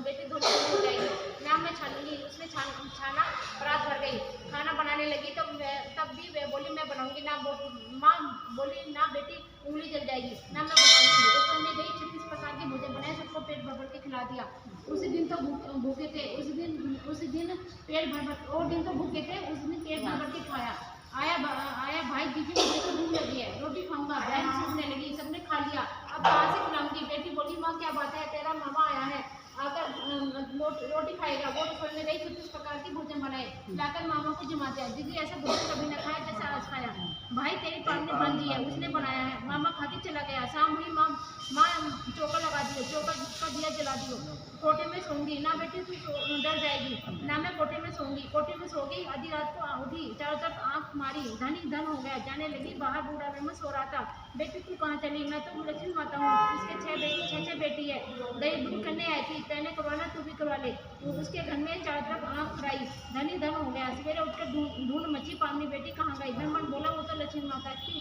बेटी धुल हो जाएगी, ना मैं छानूंगी। उसने छाना, रात भर गई, खाना बनाने लगी तो तब भी वे बोली मैं बनाऊंगी ना। माँ बोली ना बेटी उंगली जल जाएगी, ना मैं बनाऊंगी। तो मैं गई 36 प्रकार के भोजन बनाए, सबको पेट भर भर के खिला दिया। उसी दिन तो भूखे थे, उसी दिन पेट भर भर, और दिन तो भूखे थे, उस दिन पेट भर भर के खाया। आया भाई दीदी मुझे तो भूख लगी है, रोटी खाऊंगा। बहन सूखने लगी, सबने खा लिया, अब कहाँ से खिलाऊंगी। बेटी बोली माँ क्या बात है, तेरा मामा आया है, आकर रोटी खाएगा। वो रसोई में गई, 36 प्रकार के भोजन बनाए, लाकर मामा को जमाते हैं। दीदी ऐसा भोजन कभी न खाया जैसा आज खाया। भाई तेरी पापनी भांजी है, उसने बनाया है। मामा खा के चला गया। शाम हुई, माँ चौका लगा दियो, चौका का दिया जला दियो। कोटे में सोऊंगी ना बेटी, तू डर जाएगी ना। मैं कोटे में सोऊंगी। कोटे में सो गई, आधी रात को उठी, चारों तरफ आंख मारी, धनी धन हो गया। जाने लगी बाहर, बूढ़ा में सो रहा था। बेटी तू कहाँ चली? मैं तो लक्ष्मी माता हूँ, इसके 6 बेटी है, दही दूध करने आई थी, तेने करवाना तू भी करवा ले। उसके घर में चारों तरफ आंख फुराई, धनी धन हो गया। सवेरे उठकर ढूंढ मची, पावनी बेटी कहाँ गई? ब्राह्मण बोला वो तो लक्ष्मी माता की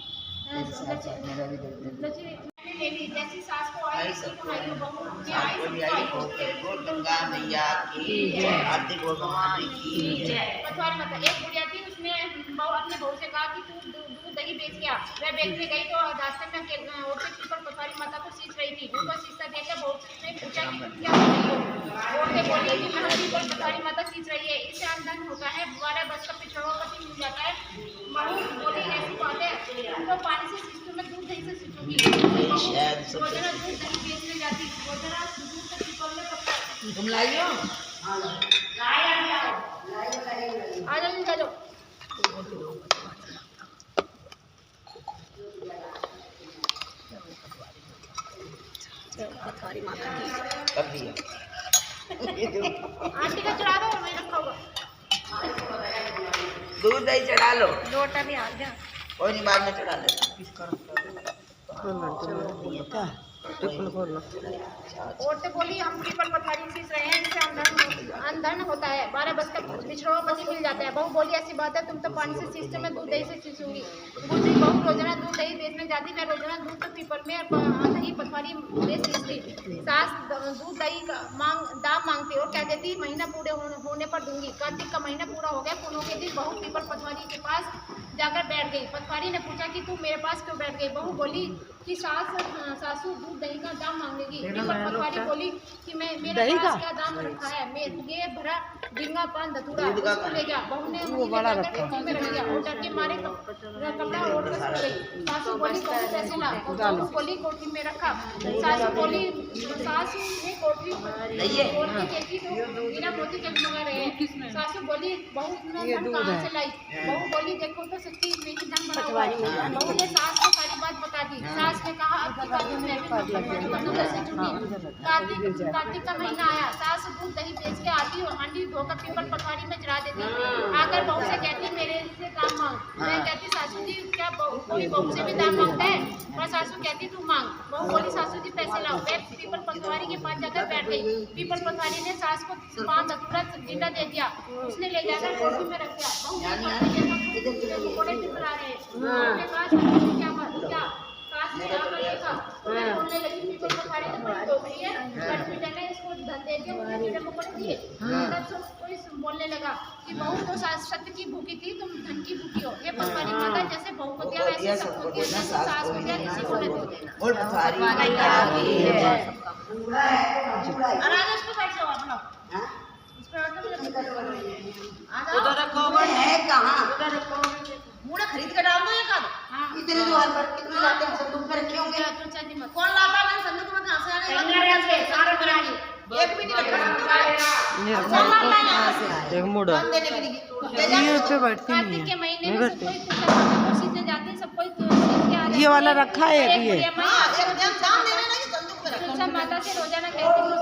ले ली। जैसी सास को आई भाई बहू गंगा मैया की जय, आरती बोल भगवान की जय। पटवारी माता एक बुढ़िया थी, उसने अपने बहू से कहा कि तू दूध दही बेच गया। वह बेचने गई तो रास्ते में औरतें पीपल पटवारी माता को सींच रही थी। उनको सींचता देखकर बहू ने पूछा कि तुम क्या कर रही हो? औरतें बोली कि मैं पीपल पटवारी माता सींच रही है, इससे आमदन होता है, 12 वर्ष का पिछड़ा पति मिल जाता है। बहू बोली ऐसी बात है, तुमको पानी से सींचूं, मैं दूध दही से सींचूंगी। रोजाना दूध दही बेचने जाती, रोजाना दूध से पीपल में पकता। तुम लाई हो? आ जाओ। पटवारी माता की कर दिया। आंटी का चढ़ा दो, मैं रखा हुआ दूध दही चढ़ा लो, लोटा भी आ गया। कोई नहीं, बाद में चढ़ा ले। औरतें बोली हम पीपल पथारी सींच रहे हैं, इससे अंधन होता है, 12 वर्ष का बिछड़ा पति मिल जाता है। बहू बोली ऐसी बात है, तुम तो पानी से सींचते, मैं दूध दही से सींचूंगी। दूसरी बहू रोजाना दूध दही बेचने जाती, मैं रोजाना दूध तो पीपल में दही पथारी में सींचती। सास दूध दही का दाम मांगती और कह देती महीना पूरे होने पर दूंगी। कार्तिक का महीना पूरा हो गया, पुनों के दिन बहू पीपल पथवारी के पास जाकर बैठ गई। पटवारी ने पूछा कि तू मेरे पास क्यों बैठ गई? बहू बोली कि सासू दूध दही का दाम मांगेगी। पटवारी बोली कि मेरे पास क्या दाम रखा है, ये भरा डिंगा पान धतूरा ले जा। बहू ने कोठी में रख दिया और डर के मारे कपड़ा ओढ़ कर सो गई। सासू बोली कोठी पैसे ला, बहू बोली कोठी में रखा। सासू बोली सासू ने कोठी देखी तो बिना मोती जगमगा रहे हैं। सासू बोली बहू ने धन कहाँ से लाई? बहू बोली देखो तो सच्ची मेरी धन बना हुआ है। बहू ने सास को सारी बात बता दी। सास ने कहा अब की बात मैं कार्तिक का महीना आया, सास दूध दही बेच के आती और हांडी धोकर पीपल पटवारी में चढ़ा देती। आकर बहू से कहती मेरे से दाम मांग। मैं कहती सासू जी क्या कोई बहू से भी दाम मांगता है? और सासू कहती तू मांग। बहू बोली सासू जी पैसे लाओ। वह पीपल पटवारी के पास जाकर बैठ गई। पीपल पटवारी ने सास को पान धतूरा डिंडा दे दिया, उसने ले जाकर कोठी में रख दिया। बहू बड़े पिपल आ रहे क्या सास ने आकर देखा, बोलने लगी पीपल पटवारी तो बड़ी दोगली है, पिता ने इसको धन दे दिया, उसने कीड़े मकोड़े दिए। तब कोई बोलने लगा कि बहू तो सत्य की भूखी थी, तुम धन की भूखी हो। ये पटवारी माता जैसे बहू को दिया वैसे सबको दिया, जैसे सास को दिया इसी को दे देना। आराम से बैठ जाओ आप लोग। उधर कवर है कहाँ? मूड़ा खरीद के डाल दो एक आध। इतने जो हर बार कितने लाते हैं संदूक में रखे होंगे। कौन लाता है? संदूक में कहाँ से आने? एक भी नहीं रखा। एक मुड़ा ये पे बैठती नहीं है, के महीने में सब कोई सीधे जाते हैं, सब कोई ये वाला रखा है ये तुलसा माता से रोजाना कहती हूँ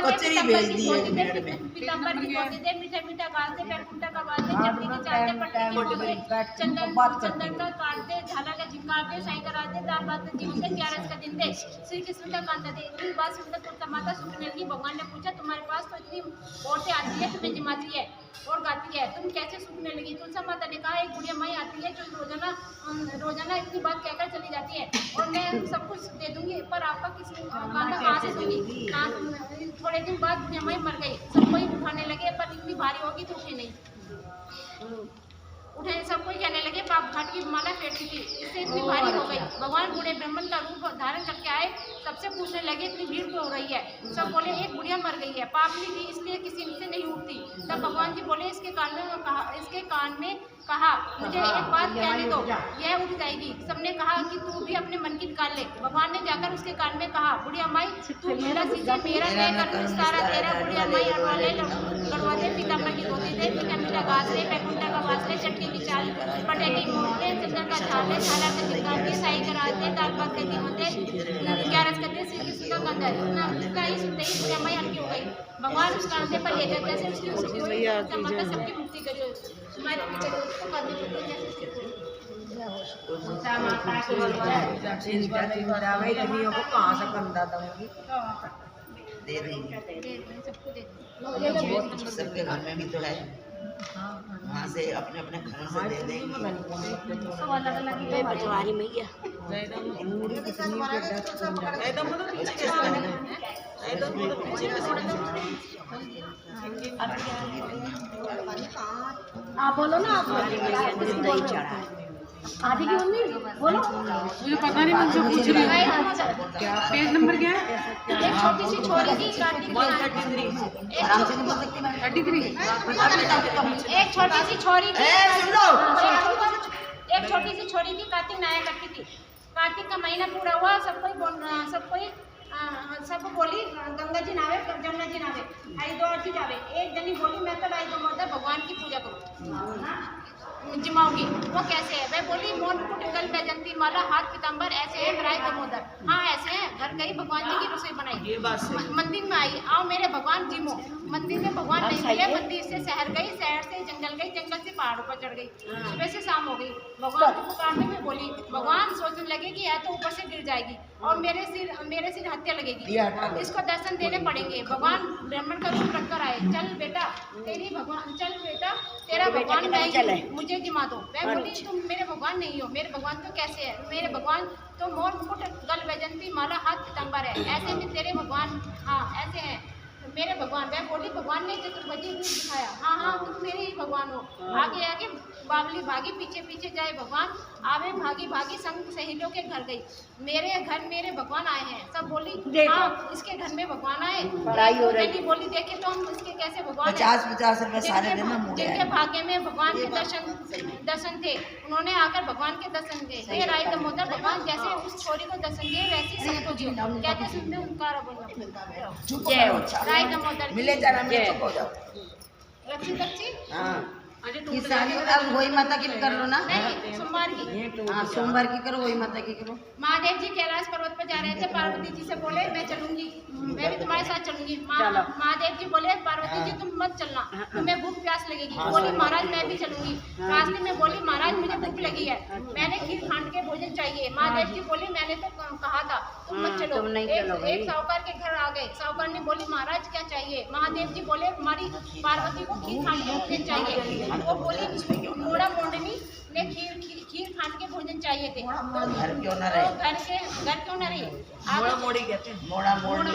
कचरी भेज दी है। पीताम्बर की पोती दे, मीठा मीठा गालते, बैकुंठा करवाते, चटनी के चालते, पट्टी चंदन का काटते, झाला का झिंगाते, साई कराते, दाल बात जीवन 11 का दिन दे, श्री कृष्ण का कांता दे। इतनी बात सुनकर तुलसा माता सुनने लगी। भगवान ने पूछा तुम्हारे पास तो इतनी औरतें आती है, तुम्हें जिमाती है और गाती है, तुम कैसे सूखने लगी? तुलसा माता ने कहा एक बुढ़िया माई आती ये जो रोजाना इतनी बात कहकर चली जाती है और मैं सब कुछ दे दूंगी, पर आपका किसी कांदा कहाँ से दूंगी। थोड़े दिन बाद बुढ़िया माई मर गई, सब कोई उठाने लगे, पर इतनी भारी होगी तो उठी नहीं, उठे सब कोई कहने लगे पाप घाट की माला फेंटी थी, इससे इतनी भारी हो गई। भगवान बूढ़े ब्राह्मण का रूप धारण करके आए, सबसे पूछने लगे इतनी भीड़ क्यों हो रही है। सब बोले एक बुढ़िया मर गई है, पापनी थी इसलिए किसी से नहीं उठती। तब भगवान जी बोले इसके कान में कहा मुझे एक बात कहने दो, यह उठ जाएगी। सबने कहा कि तू भी अपने मन की निकाल ले। भगवान ने जाकर उसके कान में कहा बुढ़िया माई तू मेरा सीधा मेरा मैं सारा तेरा बुढ़िया माई अड़वाले गड़वाले पीताम्बर की गोदी दे पीता घास ले बैकुंठा का वास ले चटनी की चाल पटेगी मोटे चंदन का छाल ले छाला के चिंगार के साई कराते दाल भात के दीमते 11 करते श्री कृष्ण का कंदर इतना ही सुनते ही बुढ़िया माई हल्की हो गई। भगवान उस कांधे पर ले जाते से उसकी सबकी मुक्ति करियो हमारी उसको करने को कहाँ से कंधा दूंगी दे देंगे, सबको दे सबके घर में भी तो है, वहाँ से अपने अपने घर से दे देंगे। पटवारी मैया आप बोलो ना, आप दही चढ़ा आधी की मम्मी बोलो, मुझे पता नहीं, मुझसे पूछ रही हूँ क्या पेज नंबर क्या है। एक छोटी सी छोरी थी कार्तिक में 33 एक छोटी सी छोरी थी एक छोटी सी छोरी थी कार्तिक नहाया करती थी। कार्तिक का महीना पूरा हुआ, सब बोली गंगा जी नावे जमुना जी नावे हरिद्वार जी जावे। एक जनी बोली मैं तो लाई दो भगवान की पूजा करूँ जिमाओगी। वो कैसे है? वह बोली मोन कुटगल बैजंती माला हाथ पीताम्बर ऐसे है राय दमोदर। हाँ ऐसे हैं। घर गई भगवान जी की रसोई बनाई, मंदिर में आई आओ मेरे भगवान जिमो। मंदिर में भगवान नहीं मिले, मंदिर से शहर गई, शहर से जंगल गई, जंगल से पहाड़ों पर चढ़ गई, सुबह से शाम हो गई। भगवान को पुकारने में बोली, भगवान सोचने लगे कि यह तो ऊपर से गिर जाएगी और मेरे सिर हत्या लगेगी, इसको दर्शन देने पड़ेंगे। भगवान ब्राह्मण का रूप रखकर आए। चल बेटा तेरा भगवान नहीं, मुझे जिमा दो। वह बोली तुम मेरे भगवान नहीं हो। मेरे भगवान तो कैसे है? मेरे भगवान तो मोर मुकुट गल वैजंती माला हाथ पीताम्बर है, ऐसे में तेरे भगवान हाँ ऐसे हैं मेरे भगवान। वह बोली भगवान ने चतुर्भुजी रूप दिखाया, हाँ तुम मेरे ही भगवान हो। आगे आगे बावली भागी, पीछे पीछे जाए भगवान, आवे भागी भागी संग सहेलियों के घर गई। मेरे घर मेरे भगवान आए हैं। सब बोली हाँ इसके घर में भगवान आए। बोली देखे तो हम इसके कैसे भगवान 50 रुपए सारे देना। जिनके भाग्य में भगवान के दर्शन थे उन्होंने आकर भगवान के दर्शन दिए। हे राय दमोदर भगवान जैसे उस छोरी को दर्शन दिए वैसे सबको जियो। कहते सुनते उनका राय दमोदर मिले जाना में चुप हो जाओ। रक्षी बच्ची अब वही माता की कर लो ना, नहीं सोमवार की हाँ सोमवार की करो, वही माता की करो। महादेव जी कैलाश पर्वत पर जा रहे थे, पार्वती जी से बोले मैं चलूंगी, मैं भी तुम्हारे साथ चलूंगी। महादेव जी बोले पार्वती जी तुम मत चलना, तुम्हें भूख प्यास लगेगी। बोली महाराज मैं भी चलूंगी। रास्ते में बोली महाराज मुझे भूख लगी है, मैंने खीर खांड के भोजन चाहिए। महादेव जी बोले मैंने तो कहा था तुम मत चलो। एक साहूकार के घर आ गए। साहूकार ने बोली महाराज क्या चाहिए? महादेव जी बोले हमारी पार्वती को खीर खांड के भोजन चाहिए। वो बोली मोड़ा मोडनी ने खीर खांड के भोजन चाहिए थे। तो घर क्यों न रहे? घर क्यों न रहे? मोड़ा मोड़ी कहते हैं। मोड़ा मोड़ी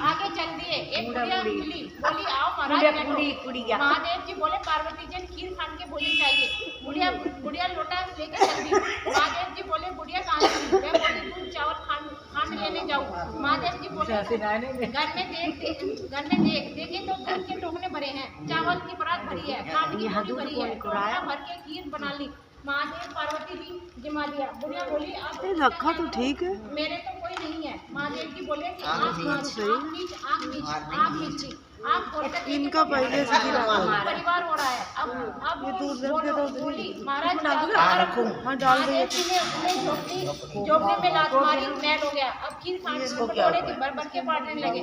आगे चल दिए। एक बुढ़िया मिली, बोली आओ महाराज बैठो। महादेव जी बोले पार्वती जी खीर खांड के भोजन चाहिए। बुढ़िया लोटा लेके चल दी। महादेव जी बोले बुढ़िया कहाँ से? मैं बोली दूध चावल खांड लेने जाऊँ। महादेव जी बोले घर में देखे तो घर के टोकने भरे हैं, चावल की परात भरी है, खांड की पूरी भरी है, टोकरा भर के खीर बना ली। महादेव पार्वती जी जिमा दिया। बुढ़िया बोली आप रखा तो ठीक है, मेरे तो कोई नहीं है। महादेव जी बोले कि आँख नीची इनका पहले से गिरा हुआ है। परिवार हो रहा है। अब ये दूर बोली महाराज हाँ डाल दो। झोपड़ी में लात मारी, मैल हो गया। अब खीर खाने को कटोरे के भर के बांटने लगे।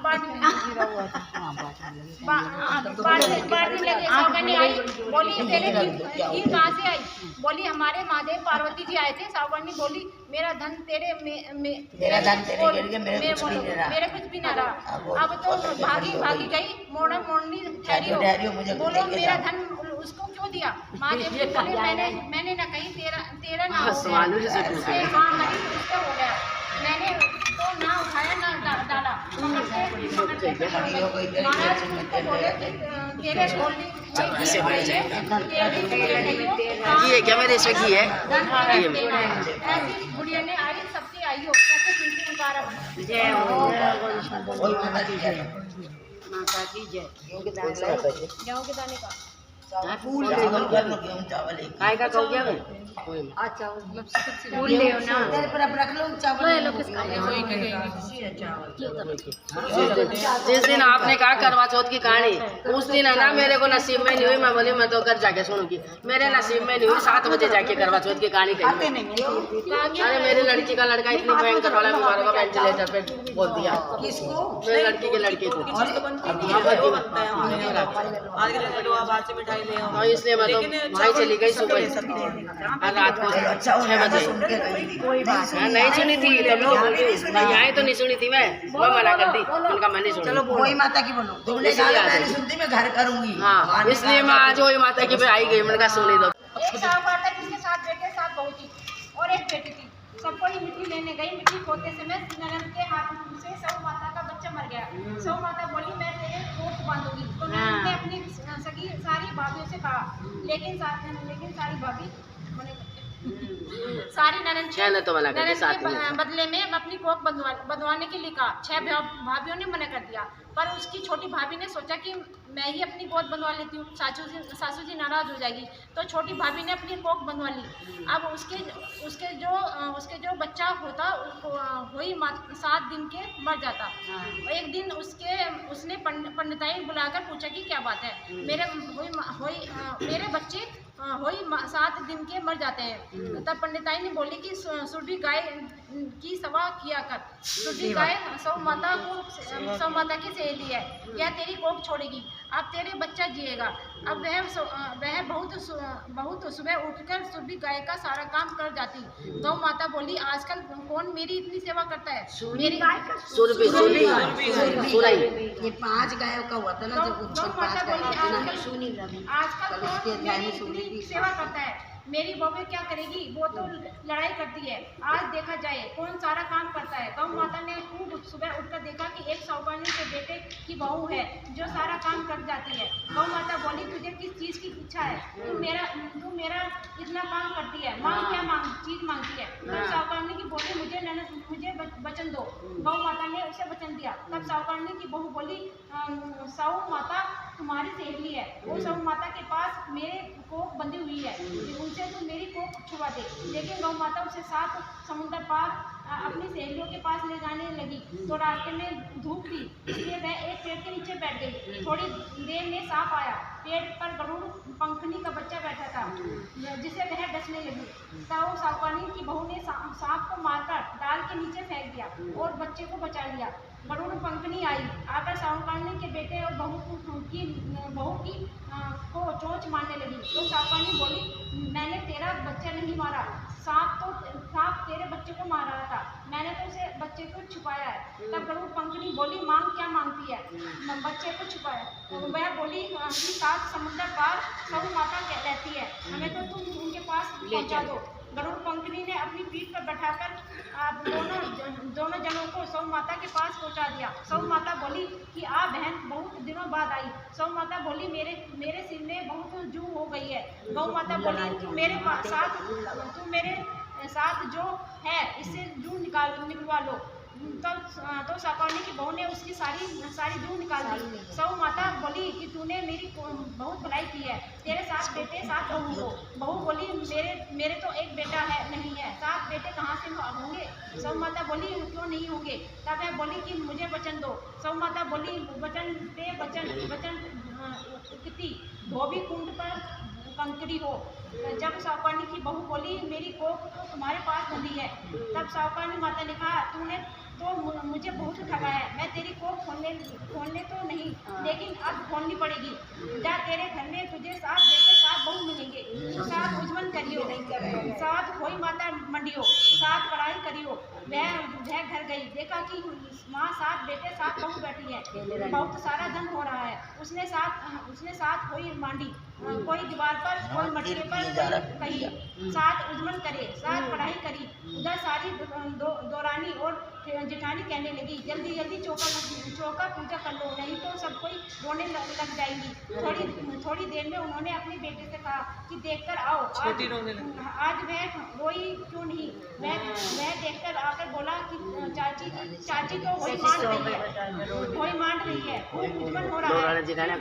बांटने लगे। सावधानी आई, बोली तेरे खीर कहाँ से आई? बोली हमारे महादेव पार्वती जी आए थे। सावधानी बोली मेरा धन तेरे मेरे कुछ भी ना रहा। अब तो भागी गई, मोड़नी ठहरी हो। बोलो मेरा धन क्यों दिया? माँ देवी बोली मैंने ना कहीं तेरा ना हो गया। सवाल है हाँ मरी उससे हो गया। मैंने तो ना उठाया ना डाला। महाराज उसको बोले कि तेरे बोलने ये क्या मेरे से की है? ऐसी बुढ़िया ने आई सबसे आई हो कैसे सुनती उतारा। जय हो माता की जय। माता की जय। गेहूं के दाने का फूल गेहूं चावल काय का कहो क्या अच्छा फूल ले ना तेरे पर अब रख लो चावल। जिस दिन आपने कहा करवा चौथ की कहानी, उस दिन है ना मेरे को नसीब में नहीं हुई। मैं बोली मैं तो घर जाके सुनूंगी। मेरे नसीब में नहीं हुई। 7 बजे जाके करवा चौथ की कहानी कही। अरे मेरी लड़की का लड़का इतनी भयंकर वाला बीमार होगा, वेंटिलेटर पे बोल दिया। किसको? मेरी लड़की के लड़के को। और इसलिए मैं तो भाई चली गई सुबह और रात को 6 बजे। नहीं सुनी थी तब लोग यहाँ तो नहीं सुनी थी। मैं मना कर दी, उनका मैं नहीं सुनी। चलो वही माता की बोलो। तुमने कहा मैंने सुनती मैं घर करूंगी। हाँ इसलिए मैं आज वही माता की पे आई गई। मैंने कहा सुनी दो। एक साहब आता जिसके 7 बेटे 7 बहू थी और एक बेटी थी। सबको ही मिट्टी लेने गई। मिट्टी खोदते समय ननद के हाथ से सौ माता का बच्चा मर गया। सौ माता बोली मैं तेरे कोख बांधूंगी। तो ननद ने अपनी सगी सारी भाभियों से कहा, लेकिन सारी भाभी सारी ननद के बदले में अपनी कोख बंधवाने के लिए कहा। 6 भाभियों ने मना कर दिया, पर उसकी छोटी भाभी ने सोचा कि मैं ही अपनी गोद बंधवा लेती हूँ, सासू जी नाराज हो जाएगी। तो छोटी भाभी ने अपनी कोख बंधवा ली। अब उसके जो बच्चा होता वही 7 दिन के मर जाता। एक दिन उसने पंडिताई बुलाकर पूछा कि क्या बात है, मेरे बच्चे वही 7 दिन के मर जाते हैं। तब पंडिताई ने बोली कि सुरभि गाय की सेवा किया कर। सुरभि गाय सौ माता की सहेली है, यह तेरी कोख छोड़ेगी, अब तेरे बच्चा जिएगा। अब वह बहुत सुबह उठकर सुरभि गाय का सारा काम कर जाती। गौ माता बोली आजकल कौन मेरी इतनी सेवा करता है? मेरी गाय का ये 5 गायों का हुआ था ना जब गौ माता बोली आजकल कौन मेरी इतनी सेवा करता है? मेरी बहू क्या करेगी? वो तो लड़ाई करती है। आज देखा जाए कौन सारा काम करता है। गौ माता ने खूब सुबह उठकर देखा कि एक साहूकानी के बेटे की बहू है जो सारा काम कर जाती है। गौ माता बोली तुझे किस चीज़ की इच्छा है? तू मेरा इतना काम करती है, मांग क्या चीज़ मांगती है? तब साहूकानी की बोली मुझे वचन दो। गौ माता ने उसे वचन दिया। तब साहूकानी की बहू बोली साहू माता तुम्हारी सहेली है, वो साहू माता के पास मेरे कोख बंधी हुई है, उनसे तो मेरी कोख छुआ दे। लेकिन गौ माता उसे 7 समुद्र पार अपनी सहेलियों के पास ले जाने लगी तो रास्ते में धूप थी, इसलिए वह एक पेड़ के नीचे बैठ गई। थोड़ी देर में सांप आया। पेड़ पर गरुड़ पंखनी का बच्चा बैठा था जिसे वह डसने लगी। तब साहूकानी की बहू ने सांप को मारकर डाल के नीचे फेंक दिया और बच्चे को बचा लिया। गरुड़ पंखनी आई आकर साहूकानी के बेटे और बहू की को चोंच मारने लगी। तो साहूकानी बोली मैंने तेरा बच्चा नहीं मारा, सांप तेरे बच्चे को मार रहा था, मैंने तो उसे बच्चे को छुपाया है। तब गरुड़ पंखनी बोली मांग क्या मांगती है? बच्चे को छुपाया। तो वह बोली कि 7 समुद्र पार सऊ माता रहती है, हमें तो तुम उनके पास पहुंचा दो। गरुड़ पंखनी ने अपनी पीठ पर बैठाकर दोनों जनों को सौ माता के पास पहुंचा दिया। सौ माता बोली कि आ बहन बहुत दिनों बाद आई। सौ माता बोली मेरे सिर में बहुत जू हो गई है। गौ माता बोली तू मेरे साथ जो है इससे जू निकलवा लो। तो साहूकानी की बहू ने उसकी सारी जू निकाल दी। सौ माता बोली कि तूने मेरी बहुत भलाई की है, तेरे 7 बेटे 7 बहू हो। बहू बोली मेरे तो एक बेटा है नहीं है, 7 बेटे कहाँ से होंगे? सौ माता बोली क्यों नहीं होंगे? तब वह बोली कि मुझे वचन दो। सौ माता बोली वचन दे वचन कितनी धोबी कुंड पर कंकड़ी हो। जब साहूकानी की बहू बोली मेरी कोख तो तुम्हारे पास बंधी है। तब साहूकानी माता ने कहा तूने तो मुझे बहुत ठगा है, मैं तेरी कोख खोलने तो नहीं, लेकिन अब खोलनी पड़ेगी। जा तेरे घर में तुझे 7 बेटे 7 बहू मिलेंगे, 7 उज्जवल करियो, 7 होई माता मंडियो, 7 पढ़ाई करियो। वह घर गई, देखा कि वहाँ 7 बेटे 7 बहू बैठी है, बहुत सारा धन हो रहा है। उसने 7 होई मांडी कोई दीवार पर, कोई मटके पर, कोई कहीं। साथ उजमन करे, साथ पढ़ाई करी। उधर सारी दौरानी और जेठानी कहने लगी, जल्दी जल्दी चौका पूजा कर लो, नहीं तो सब कोई रोने लग जाएंगी। थोड़ी देर में उन्होंने अपने बेटे से कहा कि देखकर आओ, आज वह रोई क्यों नहीं। वह देखकर आकर बोला कि चाची तो वही मान रही है, खूब उजमन हो रहा है। जेठानी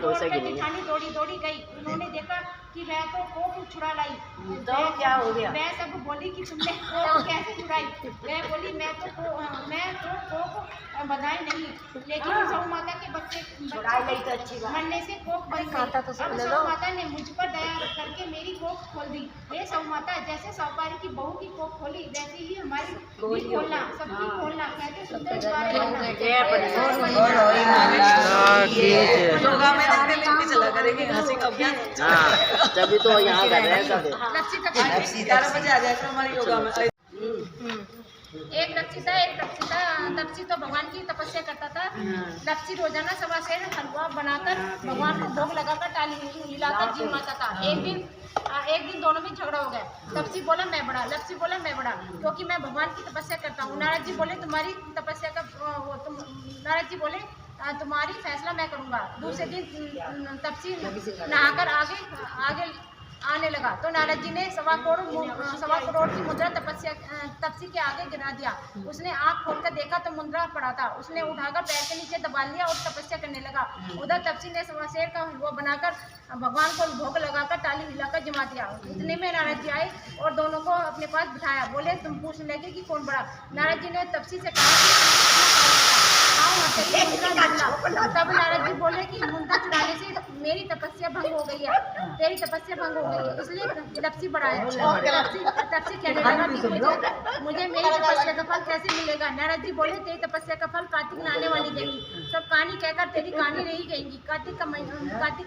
दौड़ी गई। उन्होंने देखा कि वह तो कोक छुड़ा लाई। तो क्या हो गया? वह सब बोली कि तुमने कोक कैसे छुड़ाई। वह बोली मैं तो कोक बधाई नहीं, लेकिन सौ माता के बच्चे तो अच्छी बात। मरने से कोक बन गई। अब सौ माता ने मुझ पर दया करके मेरी कोक खोल दी। हे सौ माता, जैसे साहूकारी की बहू की कोक खोली, वैसे ही हमारी भी खोलना, सबकी खोलना। कहते सुंदर तभी तो यहाँ कर रहे हैं सब। एक लक्ष्य तो भगवान की तपस्या करता था। लक्ष्य रोजाना सवा सेर हलवा बनाकर भगवान को भोग लगाकर टाली हिलाकर जी माता था। एक दिन दोनों में झगड़ा हो गया। लक्ष्य बोला मैं बड़ा, लक्ष्य बोला मैं बड़ा, क्योंकि मैं भगवान की तपस्या करता हूँ। नारद जी बोले तुम्हारी तपस्या का नारद जी बोले तुम्हारी फैसला मैं करूँगा। दूसरे दिन तपसी नहाकर आगे आने लगा तो नारद जी ने सवा करोड़ की मुद्रा तपसी के आगे गिरा दिया। उसने आंख खोलकर देखा तो मुद्रा पड़ा था। उसने उठाकर पैर के नीचे दबा लिया और तपस्या करने लगा। उधर तपसी ने सवा सेर का हलवा बनाकर भगवान को भोग लगाकर टाली हिलाकर जमा दिया। इतने में नारद जी आए और दोनों को अपने पास बिठाया। बोले तुम पूछने लगे कि कौन बड़ा। नारद जी ने तपसी से कहा तब नारद जी बोले कि मुद्रा चुराने से मेरी तपस्या भंग हो गई है, तेरी तपस्या भंग हो गई है, इसलिए लक्ष्य बड़ा है। तपसी कहने लगा कि मुझे मेरी तपस्या का फल कैसे मिलेगा। नारद जी बोले तेरी तपस्या का फल कार्तिक में आने वाली देगी। सब कहानी कहकर तेरी कहानी नहीं कहेंगी। कार्तिक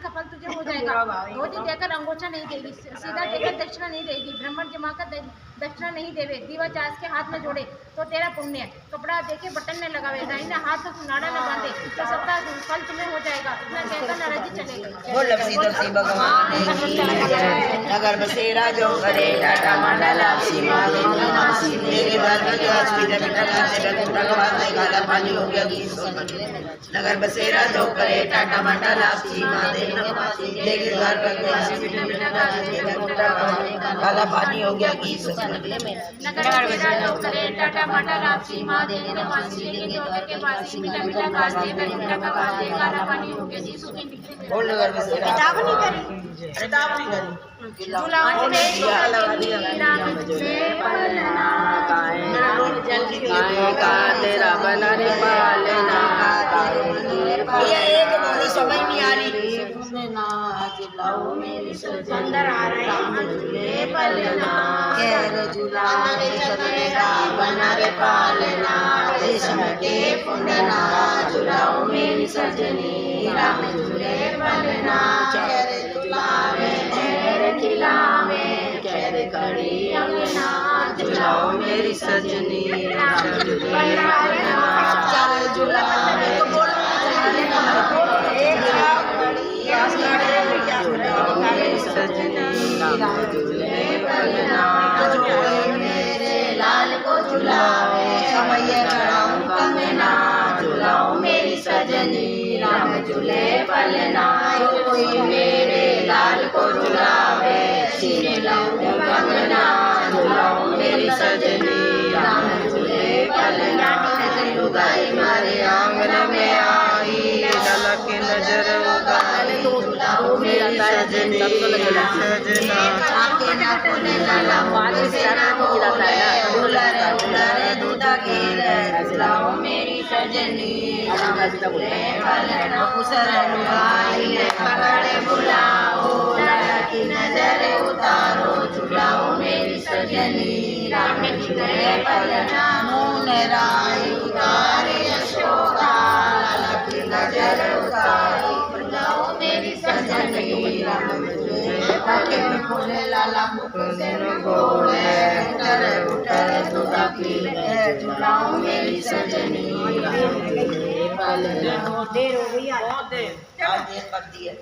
का फल तुझे हो जाएगा। धोती देकर अंगोछा नहीं देगी, सीधा देकर दक्षिणा नहीं देगी, ब्राह्मण जमा कर दक्षिणा नहीं देवे, दीवा चास के हाथ में जोड़े तो तेरा पुण्य है। कपड़ा देके बटन न लगावे, दाहिना हाथ नाड़ा न बांधे तो सबका फल तुम्हें हो जाएगा। इतना कहकर नारद जी चले गए। बोल लपसी तपसी भगवान की जय। नगर बसेरा जो करे टाटा मंडल सीमा देवी मेरे घर में जो हॉस्पिटल में से भगवान ने गाला पानी हो गया। नगर बसेरा जो करे टाटा मंडल सीमा देवी मेरे घर में जो हॉस्पिटल में गाला पानी हो गया। नगर बसेरा जो करे टाटा मंडल सीमा देवी के वासी मीठा मीठा काट दे, मीठा का काट दे, गाला पानी हो गया जी सुखी निकले। बोल नगर बसेरा झूलाओं में का तेरा बना रे पालना। एक बोलो समझ नहीं आ रही। अंदर आ रहे हैं बना रे पालना रेशम के पुंडना झुलाओ मेरी सजनी राम झूले पलना चेहरे झुलावे चेहरे खिलावे चेहरे खड़ी अंगना झुलाओ मेरी सजनी राम झूले पलना चल झुलावे मेरे लाल को झुलावे समय कराऊं कंगना झुलाओ मेरी सजनी राम झूले पलना। कोई मेरे लाल को झुलावे सिरे लाऊं कंगना झुलाओ मेरी सजनी राम झूले पलना। लुगाई मारे आंगन में आई ललक नजर उगाले झुलाओ मेरी सजनी सजना आके ना कोने लाला वाले से ना उलरे दूध गिरे झुलाओ मेरी सजनी राम झूले पलना। उसर लुगाई ने पकड़े बुलाओ लड़की नजर उतारो झुलाओ मेरी सजनी राम झूले पलना। मुँह राई उतारे अशोका लड़की नजर उतारो झुलाओ मेरी सजनी राम झूले पलना। फूले लाला मुकुंदे गोले उतर उतर दूधा पीले झुलाओ मेरी सजनी राम झूले पलना। देर हो गई। आज देर कर दी है।